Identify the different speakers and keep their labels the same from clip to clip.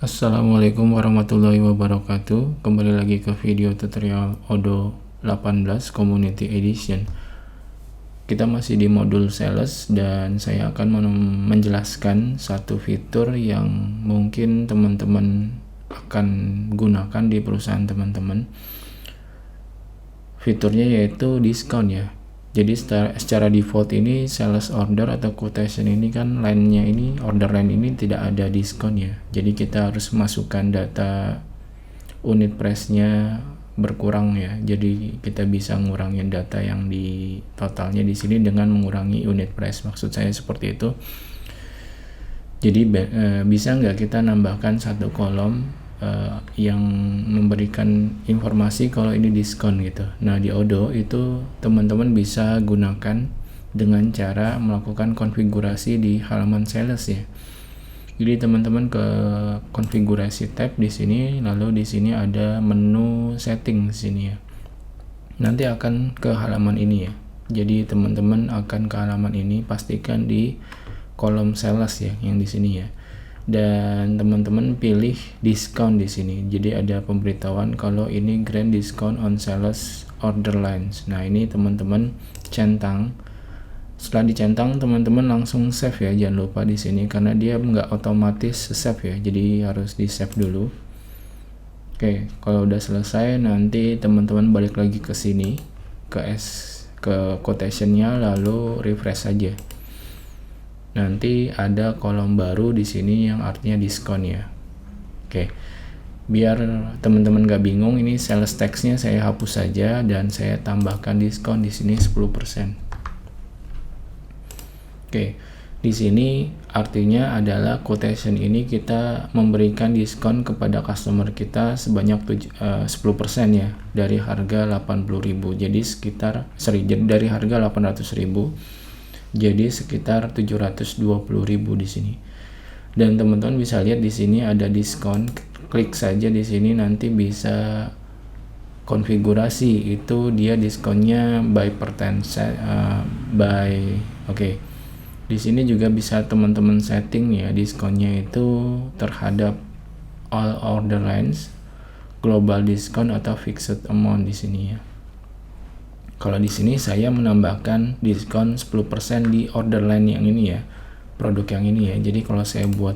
Speaker 1: Assalamualaikum warahmatullahi wabarakatuh. Kembali lagi ke video tutorial Odoo 18 Community Edition. Kita masih di modul sales dan saya akan menjelaskan satu fitur yang mungkin teman-teman akan gunakan di perusahaan teman-teman. Fiturnya yaitu diskon ya. Jadi secara default ini sales order atau quotation ini kan line-nya ini, order line ini tidak ada diskon ya. Jadi kita harus masukkan data unit price-nya berkurang ya. Jadi kita bisa ngurangin data yang di totalnya di sini dengan mengurangi unit price. Maksud saya seperti itu. Jadi bisa nggak kita nambahkan satu kolom yang memberikan informasi kalau ini diskon gitu. Nah di Odoo itu teman-teman bisa gunakan dengan cara melakukan konfigurasi di halaman sales ya. Jadi teman-teman ke konfigurasi tab di sini, lalu di sini ada menu setting di sini ya. Nanti akan ke halaman ini ya. Jadi teman-teman akan ke halaman ini, pastikan di kolom sales ya yang di sini ya. Dan teman-teman pilih diskon di sini. Jadi ada pemberitahuan kalau ini grand discount on sales order lines. Nah ini teman-teman centang. Setelah dicentang teman-teman langsung save ya. Jangan lupa di sini karena dia nggak otomatis save ya. Jadi harus di save dulu. Oke, kalau udah selesai nanti teman-teman balik lagi ke sini ke quotation-nya lalu refresh saja. Nanti ada kolom baru di sini yang artinya diskon ya. Oke. Biar teman-teman gak bingung, ini sales text-nya saya hapus saja dan saya tambahkan diskon di sini 10%. Oke. Di sini artinya adalah quotation ini kita memberikan diskon kepada customer kita sebanyak 10% ya dari harga 80.000. Jadi dari harga 800.000 jadi sekitar 720.000 di sini. Dan teman-teman bisa lihat di sini ada diskon. Klik saja di sini nanti bisa konfigurasi itu dia diskonnya by percent Di sini juga bisa teman-teman setting ya diskonnya itu terhadap all order lines, global discount atau fixed amount di sini ya. Kalau di sini saya menambahkan diskon 10% di order line yang ini ya, produk yang ini ya. Jadi kalau saya buat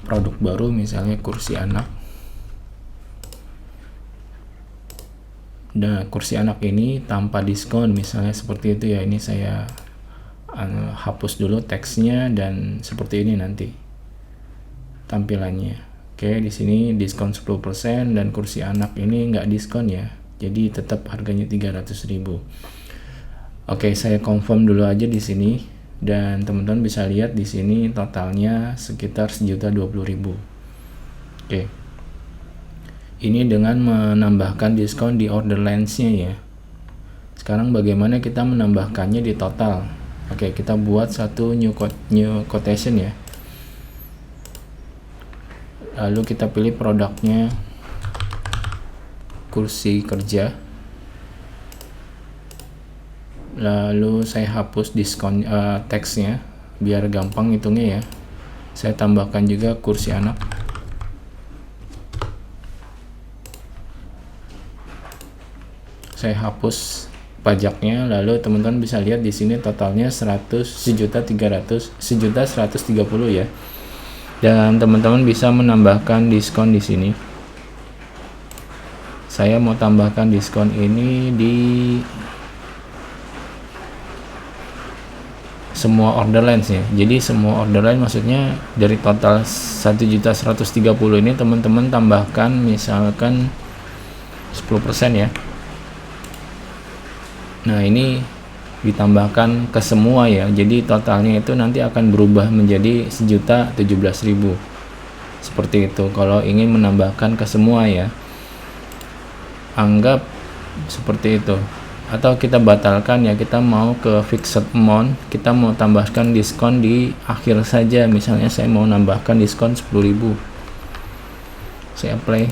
Speaker 1: produk baru misalnya kursi anak. Nah, kursi anak ini tanpa diskon misalnya seperti itu ya. Ini saya hapus dulu teksnya dan seperti ini nanti tampilannya. Oke, di sini diskon 10% dan kursi anak ini nggak diskon ya. Jadi tetap harganya 300.000. Oke, saya confirm dulu aja di sini dan teman-teman bisa lihat di sini totalnya sekitar 1.020.000. Oke. Ini dengan menambahkan diskon di order lines-nya ya. Sekarang bagaimana kita menambahkannya di total? Oke, kita buat satu new quotation ya. Lalu kita pilih produknya kursi kerja, lalu saya hapus diskon teksnya biar gampang hitungnya ya. Saya tambahkan juga kursi anak, saya hapus pajaknya, lalu teman-teman bisa lihat di sini totalnya 1.130.000 ya. Dan teman-teman bisa menambahkan diskon di sini. Saya mau tambahkan diskon ini di semua order lines ya. Jadi semua order line maksudnya dari total 1.130.000 ini teman-teman tambahkan misalkan 10% ya. Nah, ini ditambahkan ke semua ya. Jadi totalnya itu nanti akan berubah menjadi 1.017.000. Seperti itu kalau ingin menambahkan ke semua ya. Anggap seperti itu. Atau kita batalkan ya, kita mau ke fixed amount, kita mau tambahkan diskon di akhir saja. Misalnya saya mau nambahkan diskon 10.000. Saya apply.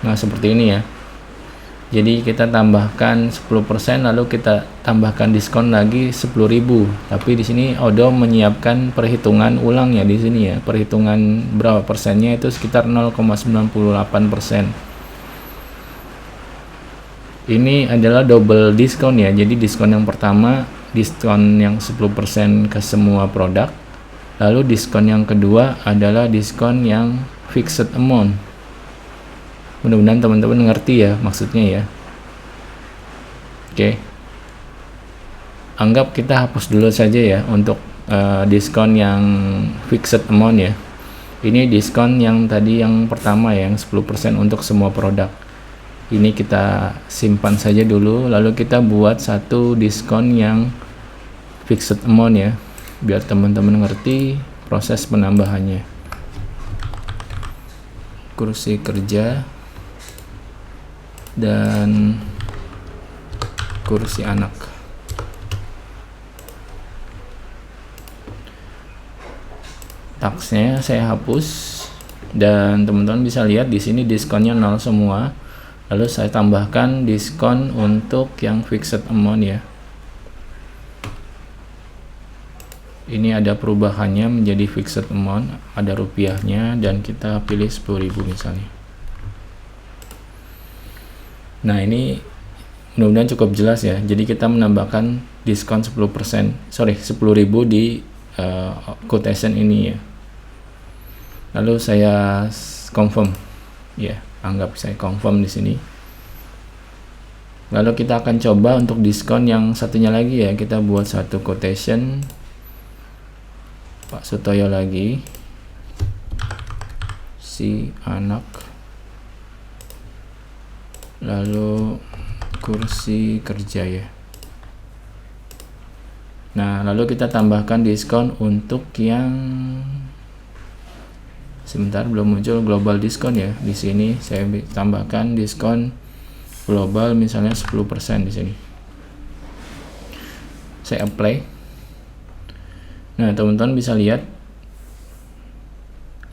Speaker 1: Nah, seperti ini ya. Jadi kita tambahkan 10% lalu kita tambahkan diskon lagi 10.000. Tapi di sini Odoo menyiapkan perhitungan ulang ya di sini ya. Perhitungan berapa persennya itu sekitar 0,98%. Ini adalah double diskon ya. Jadi diskon yang pertama diskon yang 10% ke semua produk. Lalu diskon yang kedua adalah diskon yang fixed amount. Mudah-mudahan teman-teman ngerti ya maksudnya ya. Oke. Anggap kita hapus dulu saja ya untuk diskon yang fixed amount ya. Ini diskon yang tadi yang pertama ya, yang 10% untuk semua produk. Ini kita simpan saja dulu, lalu kita buat satu diskon yang fixed amount ya, biar teman-teman ngerti proses penambahannya. Kursi kerja dan kursi anak. Taksnya saya hapus dan teman-teman bisa lihat di sini diskonnya 0 semua. Lalu saya tambahkan diskon untuk yang fixed amount ya. Ini ada perubahannya menjadi fixed amount, ada rupiahnya dan kita pilih 10.000 misalnya. Nah, ini mudah-mudahan cukup jelas ya. Jadi kita menambahkan diskon 10%, 10.000 di quotation ini ya. Lalu saya confirm ya, anggap saya confirm di sini. Lalu kita akan coba untuk diskon yang satunya lagi ya. Kita buat satu quotation Pak Sutoyo lagi, si anak, lalu kursi kerja ya. Nah, lalu kita tambahkan diskon untuk yang sebentar belum muncul global diskon ya. Di sini saya tambahkan diskon global misalnya 10% di sini. Saya apply. Nah, teman-teman bisa lihat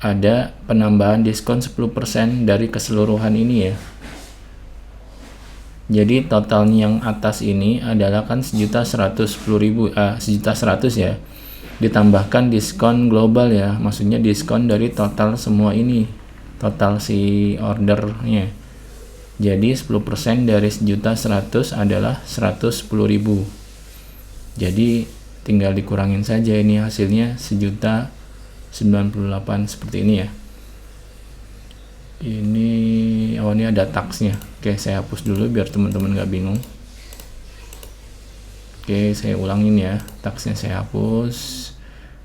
Speaker 1: ada penambahan diskon 10% dari keseluruhan ini ya. Jadi totalnya yang atas ini adalah kan 1.110.000, 1.100 ya. Ditambahkan diskon global ya, maksudnya diskon dari total semua ini, total si ordernya. Jadi 10% dari 1.100 adalah 110.000. Jadi tinggal dikurangin saja, ini hasilnya 1.098 seperti ini ya. Ini ada taksnya. Oke, saya hapus dulu biar teman-teman nggak bingung. Oke, saya ulangin ya, taksnya saya hapus,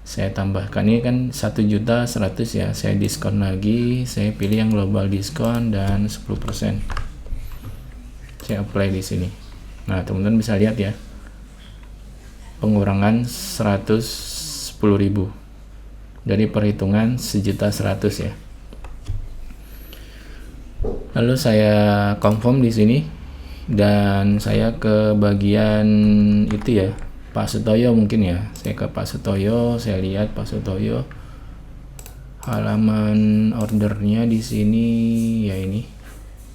Speaker 1: saya tambahkan ini kan 1.100.000 ya, saya diskon lagi, saya pilih yang global diskon dan 10%. Saya apply di sini. Nah, teman-teman bisa lihat ya, pengurangan 110.000 dari perhitungan 1.100.000 ya. Lalu saya confirm di sini dan saya ke bagian itu ya, Pak Sutoyo mungkin ya. Saya ke Pak Sutoyo, saya lihat Pak Sutoyo halaman ordernya di sini ya, ini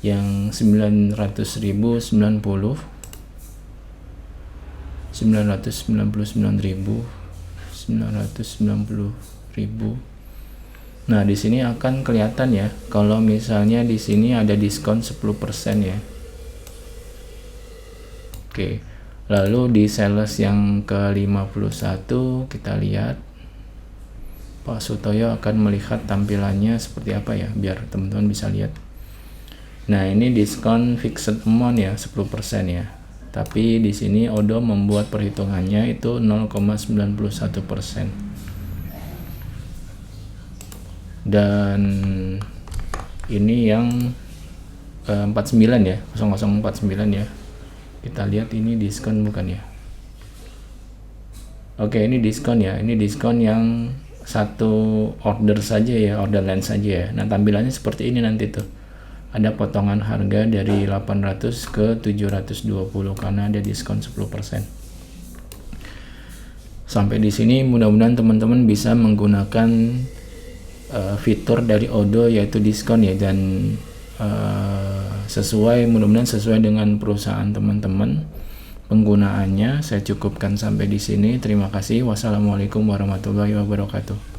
Speaker 1: yang 999.000 999.000. Nah, di sini akan kelihatan ya kalau misalnya di sini ada diskon 10% ya. Oke. Lalu di sales yang ke-51 kita lihat Pak Sutoyo akan melihat tampilannya seperti apa ya, biar teman-teman bisa lihat. Nah, ini diskon fixed amount ya, 10% ya. Tapi di sini Odoo membuat perhitungannya itu 0,91%. Dan ini yang 49 ya, 0049 ya. Kita lihat ini diskon bukan ya? Oke, ini diskon ya. Ini diskon yang satu order saja ya, order lain saja ya. Nah, tampilannya seperti ini nanti tuh. Ada potongan harga dari 800 ke 720 karena ada diskon 10%. Sampai di sini mudah-mudahan teman-teman bisa menggunakan fitur dari Odoo yaitu diskon ya, dan mudah-mudahan sesuai dengan perusahaan teman-teman penggunaannya. Saya cukupkan sampai di sini. Terima kasih. Wassalamualaikum warahmatullahi wabarakatuh.